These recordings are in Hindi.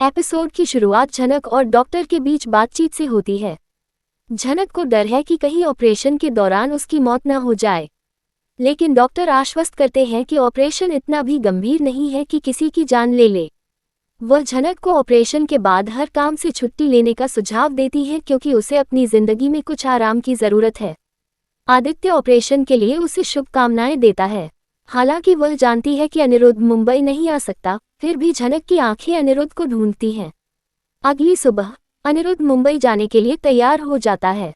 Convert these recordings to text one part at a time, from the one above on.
एपिसोड की शुरुआत झनक और डॉक्टर के बीच बातचीत से होती है। झनक को डर है कि कहीं ऑपरेशन के दौरान उसकी मौत न हो जाए, लेकिन डॉक्टर आश्वस्त करते हैं कि ऑपरेशन इतना भी गंभीर नहीं है कि किसी की जान ले ले। वह झनक को ऑपरेशन के बाद हर काम से छुट्टी लेने का सुझाव देती है क्योंकि उसे अपनी जिंदगी में कुछ आराम की जरूरत है। आदित्य ऑपरेशन के लिए उसे शुभकामनाएं देता है। हालांकि वह जानती है कि अनिरुद्ध मुंबई नहीं आ सकता, फिर भी झनक की आंखें अनिरुद्ध को ढूंढती हैं। अगली सुबह अनिरुद्ध मुंबई जाने के लिए तैयार हो जाता है।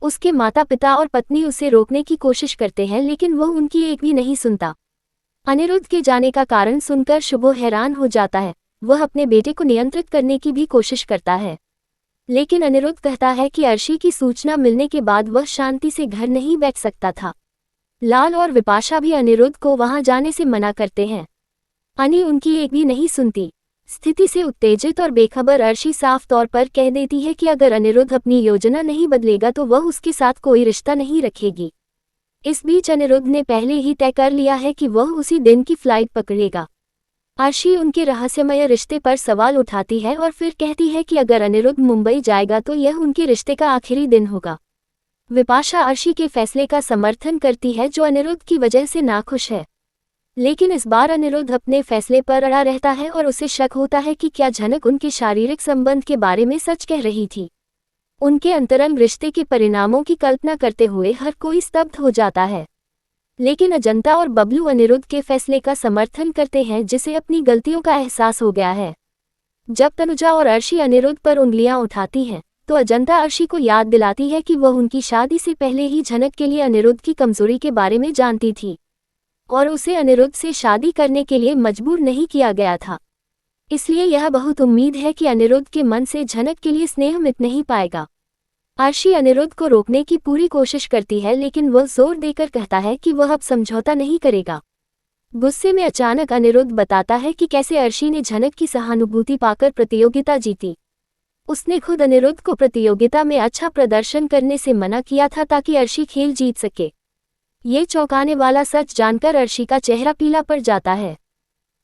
उसके माता पिता और पत्नी उसे रोकने की कोशिश करते हैं, लेकिन वह उनकी एक भी नहीं सुनता। अनिरुद्ध के जाने का कारण सुनकर शुभो हैरान हो जाता है। वह अपने बेटे को नियंत्रित करने की भी कोशिश करता है, लेकिन अनिरुद्ध कहता है कि अर्शी की सूचना मिलने के बाद वह शांति से घर नहीं बैठ सकता था। लाल और विपाशा भी अनिरुद्ध को वहां जाने से मना करते हैं। अनी उनकी एक भी नहीं सुनती। स्थिति से उत्तेजित और बेखबर अर्शी साफ तौर पर कह देती है कि अगर अनिरुद्ध अपनी योजना नहीं बदलेगा तो वह उसके साथ कोई रिश्ता नहीं रखेगी। इस बीच अनिरुद्ध ने पहले ही तय कर लिया है कि वह उसी दिन की फ्लाइट पकड़ेगा। अर्शी उनके रहस्यमय रिश्ते पर सवाल उठाती है और फिर कहती है कि अगर अनिरुद्ध मुंबई जाएगा तो यह उनके रिश्ते का आखिरी दिन होगा। विपाशा अर्शी के फैसले का समर्थन करती है, जो अनिरुद्ध की वजह से नाखुश है। लेकिन इस बार अनिरुद्ध अपने फैसले पर अड़ा रहता है और उसे शक होता है कि क्या झनक उनके शारीरिक संबंध के बारे में सच कह रही थी। उनके अंतरंग रिश्ते के परिणामों की कल्पना करते हुए हर कोई स्तब्ध हो जाता है। लेकिन अजंता और बबलू अनिरुद्ध के फैसले का समर्थन करते हैं, जिसे अपनी गलतियों का एहसास हो गया है। जब तनुजा और अर्शी अनिरुद्ध पर उंगलियां उठाती हैं, तो अजंता अर्शी को याद दिलाती है कि वह उनकी शादी से पहले ही झनक के लिए अनिरुद्ध की कमजोरी के बारे में जानती थी और उसे अनिरुद्ध से शादी करने के लिए मजबूर नहीं किया गया था। इसलिए यह बहुत उम्मीद है कि अनिरुद्ध के मन से झनक के लिए स्नेह मिट नहीं पाएगा। अर्शी अनिरुद्ध को रोकने की पूरी कोशिश करती है, लेकिन वह जोर देकर कहता है कि वह अब समझौता नहीं करेगा। गुस्से में अचानक अनिरुद्ध बताता है कि कैसे अर्शी ने झनक की सहानुभूति पाकर प्रतियोगिता जीती। उसने खुद अनिरुद्ध को प्रतियोगिता में अच्छा प्रदर्शन करने से मना किया था ताकि अर्शी खेल जीत सके। ये चौंकाने वाला सच जानकर अर्शी का चेहरा पीला पड़ जाता है।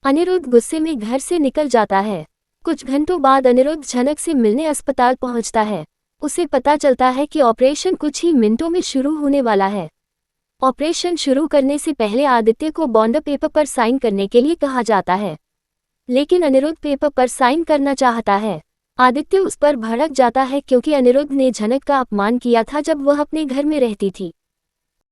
अनिरुद्ध गुस्से में घर से निकल जाता है। कुछ घंटों बाद अनिरुद्ध झनक से मिलने अस्पताल पहुंचता है। उसे पता चलता है कि ऑपरेशन कुछ ही मिनटों में शुरू होने वाला है। ऑपरेशन शुरू करने से पहले आदित्य को बॉन्ड पेपर पर साइन करने के लिए कहा जाता है, लेकिन अनिरुद्ध पेपर पर साइन करना चाहता है। आदित्य उस पर भड़क जाता है क्योंकि अनिरुद्ध ने झनक का अपमान किया था जब वह अपने घर में रहती थी।